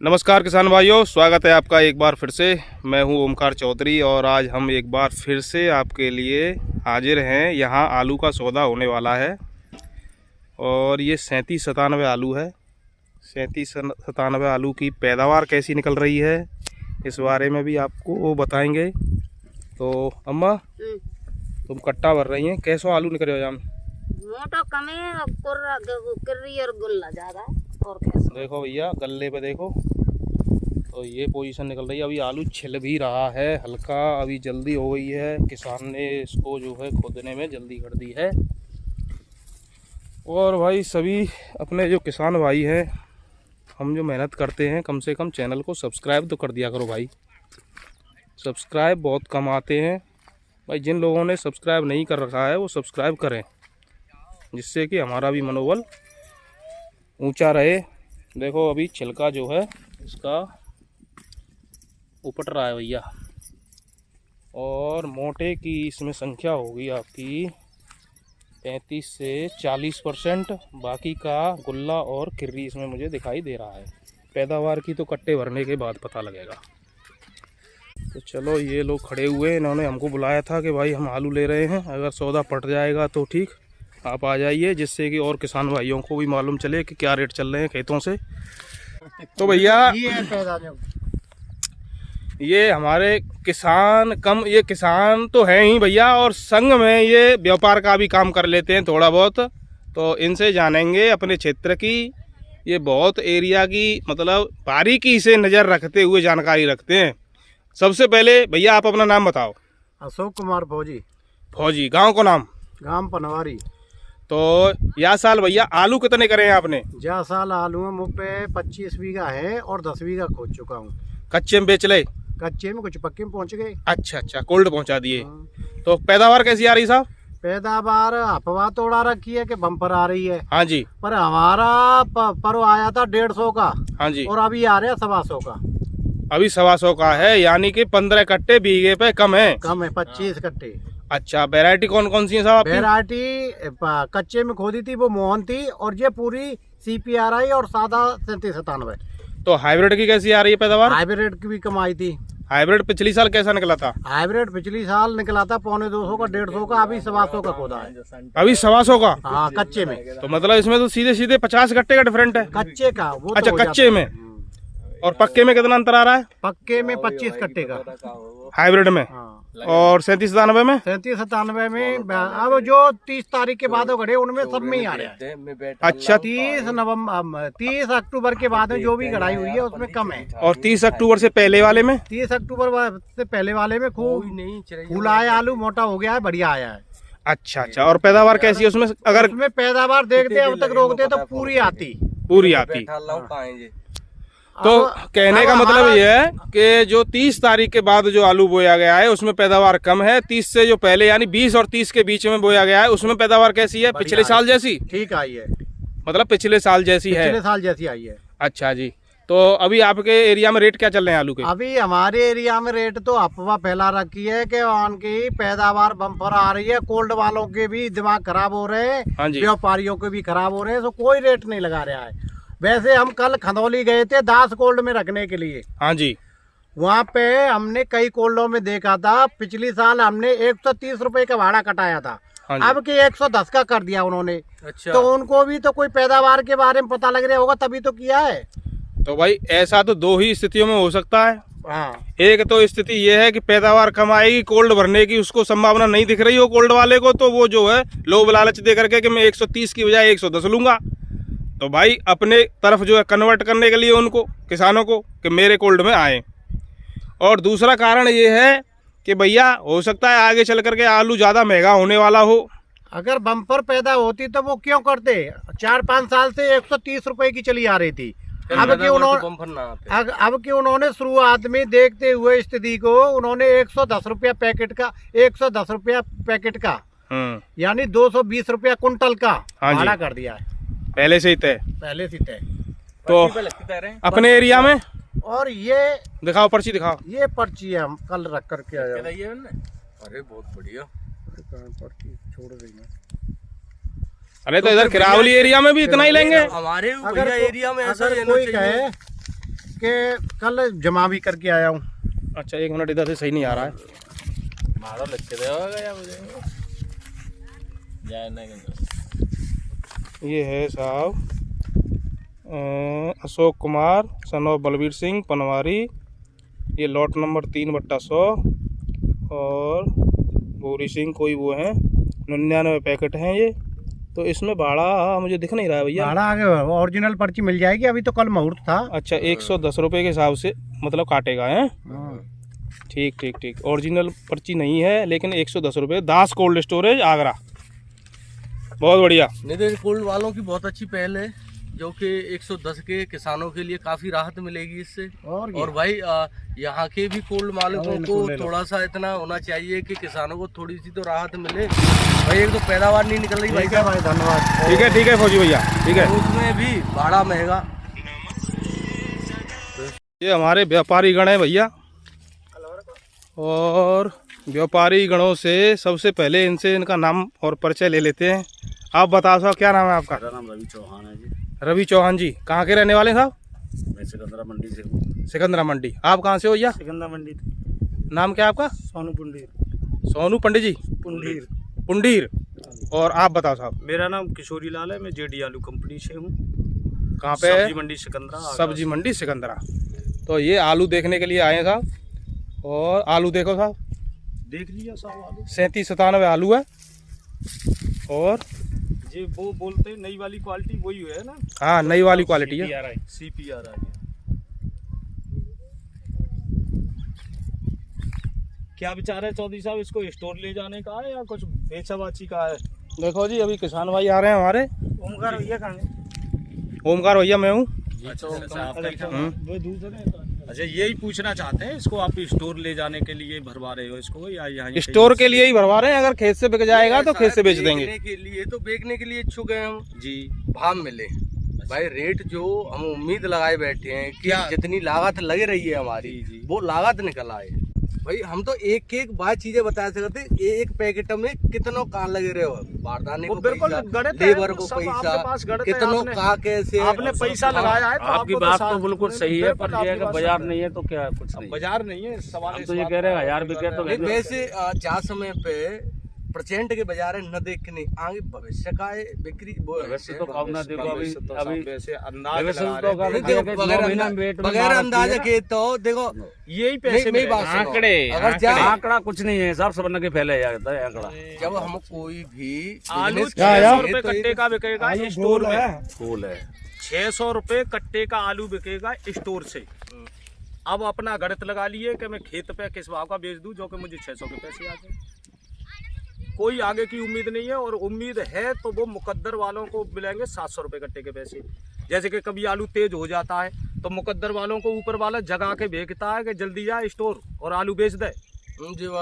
नमस्कार किसान भाइयों, स्वागत है आपका एक बार फिर से। मैं हूं ओमकार चौधरी और आज हम एक बार फिर से आपके लिए हाजिर हैं। यहां आलू का सौदा होने वाला है और ये 3797 आलू है। 3797 आलू की पैदावार कैसी निकल रही है इस बारे में भी आपको बताएंगे। तो अम्मा, तुम कट्टा भर रही हैं, कैसो आलू निकल रहे हो? मोटा कम है और कुर्री और गुल्ला ज़्यादा है। और कैसे देखो भैया, गल्ले पे देखो तो ये पोजीशन निकल रही है। अभी आलू छिल भी रहा है हल्का, अभी जल्दी हो गई है। किसान ने इसको जो है खोदने में जल्दी कर दी है। और भाई सभी अपने जो किसान भाई हैं, हम जो मेहनत करते हैं, कम से कम चैनल को सब्सक्राइब तो कर दिया करो भाई। सब्सक्राइब बहुत कम आते हैं भाई। जिन लोगों ने सब्सक्राइब नहीं कर रखा है वो सब्सक्राइब करें, जिससे कि हमारा भी मनोबल ऊंचा रहे। देखो अभी छिलका जो है इसका उपट रहा है भैया, और मोटे की इसमें संख्या होगी आपकी 35 से 40%। बाकी का गुल्ला और किर्री इसमें मुझे दिखाई दे रहा है। पैदावार की तो कट्टे भरने के बाद पता लगेगा। तो चलो, ये लोग खड़े हुए, इन्होंने हमको बुलाया था कि भाई हम आलू ले रहे हैं, अगर सौदा पट जाएगा तो ठीक, आप आ जाइए, जिससे कि और किसान भाइयों को भी मालूम चले कि क्या रेट चल रहे हैं खेतों से। तो भैया ये हमारे किसान ये किसान तो हैं ही भैया, और संग में ये व्यापार का भी काम कर लेते हैं थोड़ा बहुत। तो इनसे जानेंगे अपने क्षेत्र की, ये बहुत एरिया की मतलब बारीकी से नज़र रखते हुए जानकारी रखते हैं। सबसे पहले भैया आप अपना नाम बताओ। अशोक कुमार फौजी। फौजी, गांव का नाम? गांव पनवारी। तो या साल भैया आलू कितने करे हैं आपने? जा साल आलू में मुझ पे 25 बीघा है और 10 बीघा खोद चुका हूँ। कच्चे में बेच ले? कच्चे में, कुछ पक्के में पहुँच गए। अच्छा, कोल्ड पहुंचा दिए। तो पैदावार कैसी आ रही साहब? पैदावार अफवाह तो उड़ा रखी है कि बम्पर आ रही है। हाँ जी। पर हमारा पर्व आया था 150 का। हाँ जी। और अभी आ रहा 125 का। अभी 125 का है, यानी कि 15 कट्टे बीघे पे कम है। 25 कट्टे। अच्छा, वैरायटी कौन कौन सी है साहब? वैरायटी कच्चे में खोदी थी वो मोहन थी, और ये पूरी CPRI और सादा 3797। तो हाइब्रिड की कैसी आ रही है पैदावार? हाइब्रिड की भी कमाई थी। हाइब्रिड पिछली साल कैसा निकला था? हाइब्रिड पिछली साल निकला था 250 का, 150 का, अभी 125 का खोदा है। अभी 125 का? हाँ, कच्चे में। तो मतलब इसमें तो सीधे सीधे 50 कट्टे का डिफरेंट है। कच्चे का वो अच्छा, तो कच्चे में। और पक्के में कितना अंतर आ रहा है? पक्के में 25 कट्टे का हाइब्रिड में। हाँ। और 3797 में? 3797 में अब जो 30 तारीख के बाद घड़े उनमें सब में ही आ रहा है। अच्छा, 30 अक्टूबर के बाद में जो भी गढ़ाई हुई है उसमें कम है। और 30 अक्टूबर से पहले वाले में? 30 अक्टूबर से पहले वाले में खूब फूल आया, आलू मोटा हो गया है, बढ़िया आया है। अच्छा। और पैदावार कैसी है उसमें? अगर उसमें पैदावार देखते अब तक रोकते तो पूरी आती। तो कहने का मतलब ये है कि जो 30 तारीख के बाद जो आलू बोया गया है उसमें पैदावार कम है। 30 से जो पहले यानी 20 और 30 के बीच में बोया गया है उसमें पैदावार कैसी है? पिछले साल जैसी? ठीक आई है, मतलब पिछले साल जैसी है? पिछले साल जैसी आई है। अच्छा जी। तो अभी आपके एरिया में रेट क्या चल रहे हैं आलू के? अभी हमारे एरिया में रेट तो अफवाह फैला रखी है कि उनकी पैदावार बम्पर आ रही है। कोल्ड वालों के भी दिमाग खराब हो रहे हैं, व्यापारियों के भी खराब हो रहे हैं, तो कोई रेट नहीं लगा रहा है। वैसे हम कल खंदौली गए थे 10 कोल्ड में रखने के लिए। हाँ जी। वहाँ पे हमने कई कोल्डों में देखा था, पिछली साल हमने 130 रुपए का भाड़ा कटाया था। हाँ, अब की 110 का कर दिया उन्होंने। अच्छा। तो उनको भी तो कोई पैदावार के बारे में पता लग रहा होगा, तभी तो किया है। तो भाई ऐसा तो दो ही स्थितियों में हो सकता है। हाँ। एक तो स्थिति ये है कि पैदावार कम आएगी, कोल्ड भरने की उसको संभावना नहीं दिख रही हो कोल्ड वाले को, तो वो जो है लोभ लालच दे करके कि मैं 130 की बजाय 110 लूंगा। तो भाई अपने तरफ जो है कन्वर्ट करने के लिए उनको, किसानों को, कि मेरे कोल्ड में आए। और दूसरा कारण ये है कि भैया हो सकता है आगे चल करके आलू ज़्यादा महंगा होने वाला हो। अगर बम्पर पैदा होती तो वो क्यों करते? 4-5 साल से 130 रुपए की चली आ रही थी। अब कि उन्होंने शुरुआत में देखते हुए स्थिति को उन्होंने 110 रुपया पैकेट का, 110 रुपया पैकेट का, यानी 220 रुपया कुंटल का भाड़ा कर दिया है। पहले से ही तय? पहले से तय। तो अपने एरिया में और ये दिखाओ, पर्ची दिखाओ। ये पर्ची है, हम कल रख करके आए। अरे बहुत बढ़िया पर्ची छोड़ रही है। अरे तो इधर किरावली एरिया में भी इतना ही लेंगे? हमारे अगर एरिया में ऐसा कोई कहे के कल जमा भी करके आया हूँ। अच्छा 1 मिनट इधर से सही नहीं आ रहा है। ये है साहब अशोक कुमार सन ऑफ बलबीर सिंह पनवारी। ये लॉट नंबर 3/100 और भूरी सिंह कोई वो हैं 99 पैकेट हैं ये। तो इसमें भाड़ा मुझे दिख नहीं रहा है भैया। भाड़ा आगे ओरिजिनल पर्ची मिल जाएगी, अभी तो कल मुहूर्त था। अच्छा 110 रुपये के हिसाब से मतलब काटेगा है। ठीक ठीक ठीक, ओरिजिनल पर्ची नहीं है लेकिन 110 रुपये। दास कोल्ड स्टोरेज आगरा, बहुत बढ़िया। निधि कोल्ड वालों की बहुत अच्छी पहल है, जो कि 110 के किसानों के लिए काफ़ी राहत मिलेगी इससे। और भाई यहाँ के भी कोल्ड मालिकों को थोड़ा सा इतना होना चाहिए कि किसानों को थोड़ी सी तो राहत मिले। भाई एक तो पैदावार नहीं निकल रही भाई। क्या भाई, धन्यवाद। ठीक है फौजी भैया, ठीक है। उसमें भी भाड़ा महंगा। ये हमारे व्यापारी गण है भैया, और व्यापारी गणों से सबसे पहले इनसे इनका नाम और परिचय ले लेते हैं। आप बताओ साहब, क्या नाम है आपका? मेरा नाम रवि चौहान है जी। रवि चौहान जी, कहाँ के रहने वाले हैं साहब? मैं सिकंदरा मंडी से हूँ। सिकंदरा मंडी। आप कहाँ से हो भैया? सिकंदरा मंडी। नाम क्या है आपका? सोनू पुंडीर। सोनू पंडित जी पुंडीर। पुंडीर। और आप बताओ साहब? मेरा नाम किशोरी लाल है, मैं जेडी आलू कंपनी से हूँ। कहाँ पे? सब्जी मंडी सिकंदरा। सब्जी मंडी सिकंदरा। तो ये आलू देखने के लिए आए हैं साहब, और आलू देखो साहब, देख लिया साहब आलू 37-97 आलू है। और ये वो बोलते हैं नई वाली क्वालिटी वही है ना? हाँ, नई वाली क्वालिटी है। CPR आ गया। क्या विचार है चौधरी साहब, इसको स्टोर ले जाने का है या कुछ बेचा बाची का है? देखो जी, अभी किसान भाई आ रहे हैं हमारे। ओमकार भैया कहाँ है? ओमकार भैया मैं हूँ। वो दूसरे। अच्छा यही पूछना चाहते हैं, इसको आप स्टोर ले जाने के लिए भरवा रहे हो इसको या यहाँ? स्टोर के लिए ही भरवा रहे हैं, अगर खेत से बिक जाएगा तो खेत से बेच देंगे। बेचने के लिए इच्छुक हैं हम जी। भाव मिले भाई, रेट जो हम उम्मीद लगाए बैठे हैं कि जितनी लागत लग रही है हमारी वो लागत निकल आए। भाई हम तो एक एक बात चीजें बता सकते, एक पैकेट में कितनों का लगे रहे हो, बारदाने को पैसा, लेबर को पैसा, कितनों का कैसे आपने पैसा लगाया है। आपकी बात तो बिल्कुल सही है, पर ये अगर बाजार नहीं है तो क्या कुछ नहीं। बाजार नहीं है सवाल। तो ये कह रहे हैं 1000 बिके तो वैसे जा समय पे प्रचेंट के बाजार है न देखने आगे भविष्य का है बिक्री वैसे तो कब ना देखो अभी वैसे अंदाज बगैर अंदाजा के तो देखो यही पैसे में आंकड़े आंकड़ा कुछ नहीं है साहब, सब के फैले जाता है आंकड़ा। जब हम कोई भी आलू 600 रुपए कट्टे का बिकेगा स्टोर में। फूल है 600 रुपए कट्टे का आलू बिकेगा स्टोर से। अब अपना गणित लगा लिए कि मैं खेत पे किस भाव का बेच दूं जो कि मुझे 600 के पैसे आ जाए। कोई आगे की उम्मीद नहीं है, और उम्मीद है तो वो मुकद्दर वालों को मिलेंगे 700 रुपए कट्टे के पैसे। जैसे कि कभी आलू तेज हो जाता है तो मुकद्दर वालों को ऊपर वाला जगा के भेजता है कि जल्दी जा स्टोर और आलू बेच दे।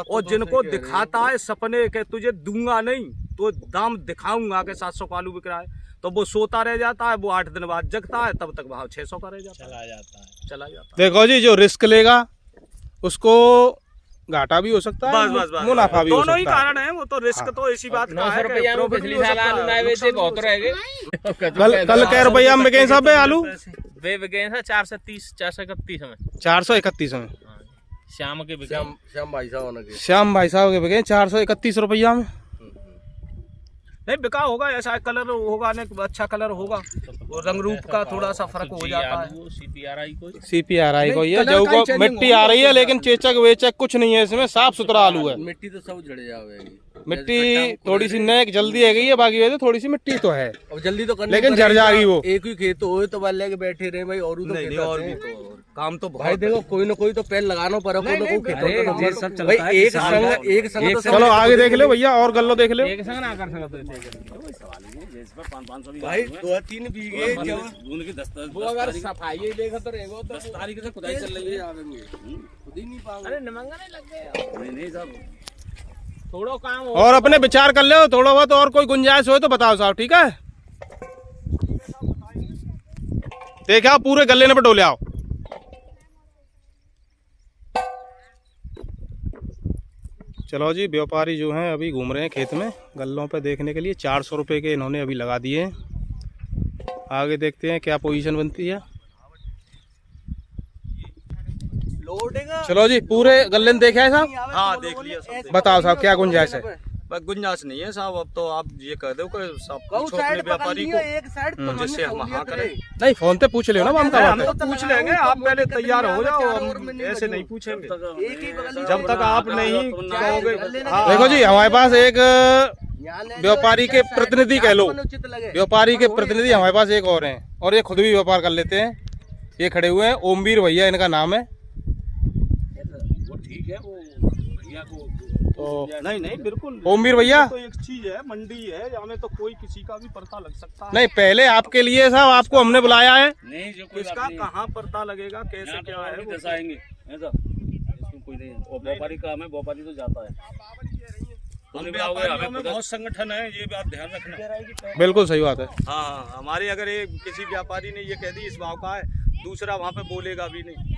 और जिनको दिखाता है सपने के तुझे दूंगा नहीं तो दाम दिखाऊंगा कि 700 का आलू बिक रहा है, तो वो सोता रह जाता है। वो 8 दिन बाद जगता है, तब तक भाव 600 का रह जाता है, चला जाता है। देखो जी, जो रिस्क लेगा उसको घाटा भी हो सकता है, बस मुनाफा भी हो सकता है। दोनों ही कारण है। वो तो रिस्क तो ऐसी बात का है। कल क्या रुपया में बिके साहब आलू? वे बिके था 430 431 में। 431 में शाम के बिके। श्याम भाई साहब के बिके 431 रुपया में। नहीं बिका होगा, ऐसा कलर होगा ना, अच्छा कलर होगा, वो रंग रूप का थोड़ा सा फर्क हो जाता है। CPRI को ये जो को मिट्टी आ रही है, लेकिन चेचक वेचक कुछ नहीं है इसमें, साफ सुथरा आलू है। मिट्टी तो सब झड़ जाएगी, मिट्टी थोड़ी सी नेक जल्दी है गई है, बाकी वैसे थोड़ी सी मिट्टी तो है, अब जल्दी तो करनी लेकिन झड़ जाएगी वो। एक ही खेत हो तो वाले लेके बैठे रहे भाई, और भी तो काम तो भाई देखो कोई ना कोई तो पेड़ लगाना पड़ा। चलो आगे देख लो भैया, और गल्लो देख लो। भाई 2-3 बीघे वो अगर सफाई देखा तो रहेगा 10 तारीख से खुदाई चल रही है। खुद ही नहीं पाऊंगा। अरे नमंगा नहीं लग गए नहीं साहब, थोड़ा काम हो। और अपने विचार कर लो थोड़ा बहुत, और कोई गुंजाइश हो तो बताओ साहब, ठीक है? देखा पूरे गले ने पटोले आओ। चलो जी, व्यापारी जो हैं अभी घूम रहे हैं खेत में गल्लों पे देखने के लिए। 400 रुपये के इन्होंने अभी लगा दिए हैं। आगे देखते हैं क्या पोजीशन बनती है। लोडिंग चलो जी, पूरे गल्ले में देखा है साहब? हाँ देख लिया सब। बताओ साहब क्या गुंजाइश है? बस गुंजाइश नहीं है साहब, अब तो आप ये कह दो कि सब कहूँ पूछो अपने साइड व्यापारी पकड़ को, लियो, एक साइड तो जिससे हम हाँ करें। नहीं, फोन पे पूछ लियो ना, हम का हम बात है। तो पूछ लेंगे, आप पहले तैयार हो जाओ, हम ऐसे नहीं पूछेंगे जब तक आप नहीं कहोगे। हाँ, देखो जी, हमारे पास एक व्यापारी के प्रतिनिधि कह लो, व्यापारी के प्रतिनिधि हमारे पास एक और हैं, और ये खुद भी व्यापार कर लेते हैं। ये खड़े हुए हैं, ओमवीर भैया इनका नाम है। वो ठीक है, वो भैया को तो नहीं बिल्कुल। ओमवीर भैया, तो एक चीज है, मंडी है, हमें तो कोई किसी का भी पता लग सकता है। नहीं पहले आपके लिए साहब आपको हमने बुलाया है। नहीं, जो कोई किसका कहाँ पता लगेगा, कैसे क्या है वो। दसाएंगे ऐसा, इसमें कोई नहीं है। और व्यापारी काम है, व्यापारी तो जाता है। हम व्यापारियों में बहुत संगठन है, ये बात ध्यान रखना। बिल्कुल सही बात है। हाँ, हमारे अगर एक किसी व्यापारी ने ये कह दी इस भाव का है, दूसरा वहाँ पे बोलेगा भी नहीं।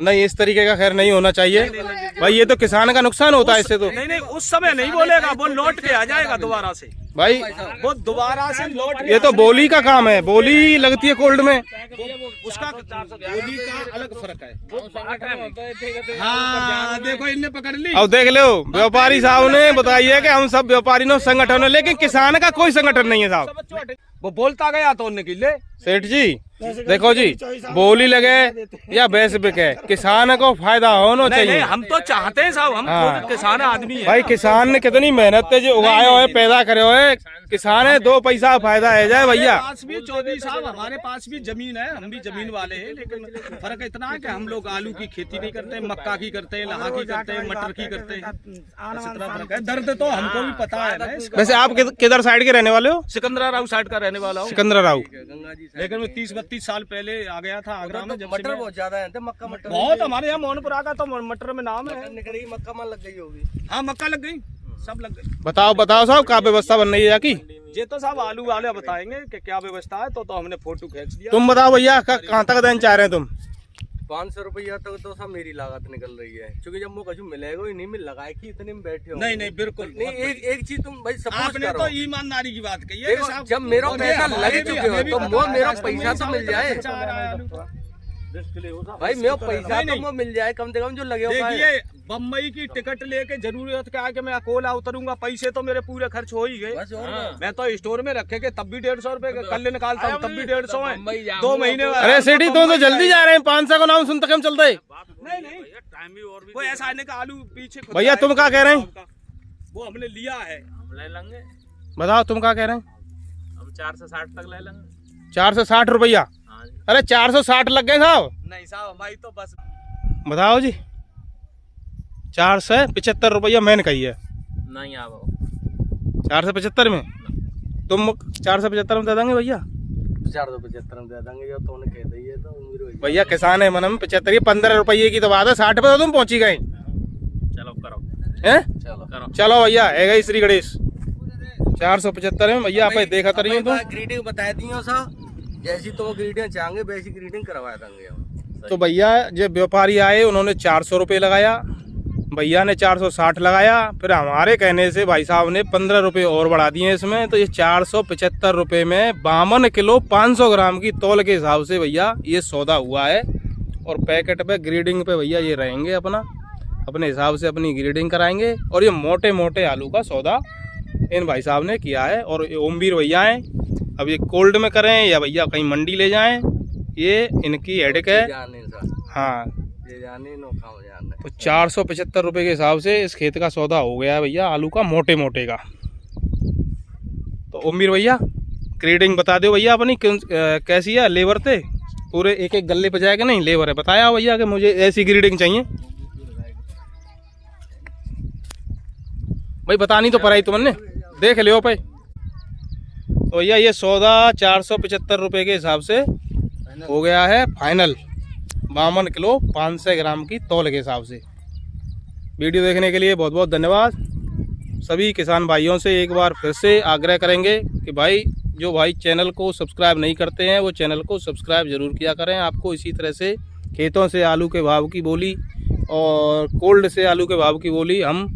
नहीं, इस तरीके का खैर नहीं होना चाहिए भाई, ये तो किसान का नुकसान होता है इससे तो। नहीं, उस समय नहीं बोलेगा, वो लौट के आ जाएगा दोबारा से। भाई वो दोबारा से लौट ये तो बोली का काम है, बोली लगती है कोल्ड में। उसका बोली का अलग फर्क है। हाँ देखो, इनने पकड़ ली। अब देख लो, व्यापारी साहब ने बताइए कि हम सब व्यापारी नो संगठन है, लेकिन किसान का कोई संगठन नहीं है साहब। वो बोलता गया तो उनने किले। सेठ जी देखो जी, बोली लगे या भैंस बिके, किसान को फायदा होना नहीं, चाहिए। हम तो चाहते हैं साहब, हम हाँ। खुद किसान आदमी है। भाई किसान ने कितनी मेहनत से जो उगाए हुए पैदा करे हुए, किसान है 2 पैसा फायदा है जाए भैया। पास भी चौधरी साहब, हमारे पास भी जमीन है, हम भी जमीन वाले हैं, लेकिन फर्क इतना है कि हम लोग आलू की खेती नहीं करते, मक्का की करते हैं, लहा की करते हैं, मटर की करते हैं। इस तरह फर्क है। दर्द तो हमको भी पता है ना इसका। वैसे आप किधर साइड के रहने वाले हो? सिकंदरा राव साइड का रहने वाला हूँ, सिकंदर राव। लेकिन मैं 30-32 साल पहले आ गया था आगरा में। जब से मटर मैं- बहुत ज्यादा है, मक्का मटर बहुत हमारे यहाँ मोहनपुरा का तो मटर में नाम है। निकली, मक्का मन लग गई होगी। हाँ, मक्का लग गई, सब लग गई। बताओ साहब, क्या व्यवस्था बन रही है की? ये तो साहब आलू वाले बताएंगे कि क्या व्यवस्था है, तो हमने फोटो खींच दिया। तुम बताओ भैया, कहाँ तक देना चाह रहे हैं तुम? 500 रुपया तक तो सब मेरी लागत निकल रही है, क्योंकि जब मुझे कुछ मिलेगा ही नहीं, मिल लगाए कि इतने में बैठे हो। नहीं, बिल्कुल नहीं, एक चीज तुम भाई सपोज आपने करो। तो ईमानदारी की बात कही है कि देखो, साहब, जब मेरा और पैसा हमारे लग भी- चुके हो हमें भी तो पता वो है, मेरा आज पैसा तो मिल जाए। अच्छा आ रहा है आलू। भाई मेरा पैसा नहीं, तो मिल जाए कम से कम, जो लगे होगा। देखिए, बम्बई की टिकट लेके जरूरत क्या है कि मैं अकोला उतरूंगा, पैसे तो मेरे पूरे खर्च हो ही गए। बस और क्या। मैं तो स्टोर में रखे के तब भी 150 रुपए कल निकालता हूँ, तब भी 150 है। 2 महीने। अरे सेठी तुम तो जल्दी जा रहे हैं, 500 का नाम सुनते हम चलते। नहीं, टाइम भी और भी वो ऐसा आने का आलू पीछे खुद भैया, तुम क्या कह रहे हैं? वो हमने लिया है। हम ले लेंगे, बताओ तुम क्या कह रहे हैं? हम 460 तक ले लेंगे। 460 रुपया? हाँ जी। अरे 460 लग गए साहब। नहीं साहब, हमारी तो बस। बताओ जी, 475 रुपया मैंने कही है। नहीं आप 475 में तुम 475 में दे देंगे भैया? 475 में दे देंगे, जो तुमने कह दी है तो उम्मीद हुई। भैया किसान है मन में 75, 15 रुपये की तो बात है, 60 पे तो तुम पहुंची गए चलो करो, हैं? चलो करो। चलो भैया, है गई श्री गणेश 475 में भैया। आप देखा तो रही हो तुम। ग्रीटिंग बता दी हो साहब, जैसी तुम ग्रीटिंग चाहेंगे वैसी ग्रीटिंग करवा देंगे हम। तो भैया जब व्यापारी आए उन्होंने 400 रुपये लगाया, भैया ने 460 लगाया, फिर हमारे कहने से भाई साहब ने 15 रुपये और बढ़ा दिए इसमें, तो ये 475 रुपये में 52 किलो 500 ग्राम की तौल के हिसाब से भैया ये सौदा हुआ है। और पैकेट पे ग्रेडिंग पे भैया ये रहेंगे, अपने हिसाब से अपनी ग्रेडिंग कराएंगे। और ये मोटे मोटे आलू का सौदा इन भाई साहब ने किया है। और ये ओमवीर भैया हैं, अब ये कोल्ड में करें या भैया कहीं मंडी ले जाएं, ये इनकी हेडेक है। जाने सर, हाँ, ये जाने नो खाओ जाने। तो 475 रुपये के हिसाब से इस खेत का सौदा हो गया है भैया, आलू का मोटे मोटे का। तो ओमवीर भैया ग्रेडिंग बता दो भैया अपनी कैसी है? लेबर थे पूरे एक गले पे जाएगा? नहीं लेबर है, बताया भैया कि मुझे ऐसी ग्रेडिंग चाहिए। भाई बतानी तो पड़ाई तुमने, देख लियो पे। तो भैया ये सौदा 475 रुपये के हिसाब से हो गया है फाइनल, 52 किलो 500 ग्राम की तौल के हिसाब से। वीडियो देखने के लिए बहुत बहुत धन्यवाद। सभी किसान भाइयों से एक बार फिर से आग्रह करेंगे कि भाई जो भाई चैनल को सब्सक्राइब नहीं करते हैं वो चैनल को सब्सक्राइब ज़रूर किया करें। आपको इसी तरह से खेतों से आलू के भाव की बोली और कोल्ड से आलू के भाव की बोली हम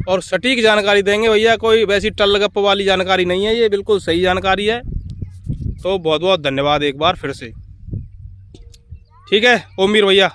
और सटीक जानकारी देंगे भैया, कोई वैसी टल गप वाली जानकारी नहीं है, ये बिल्कुल सही जानकारी है। तो बहुत बहुत धन्यवाद एक बार फिर से। ठीक है ओमवीर भैया।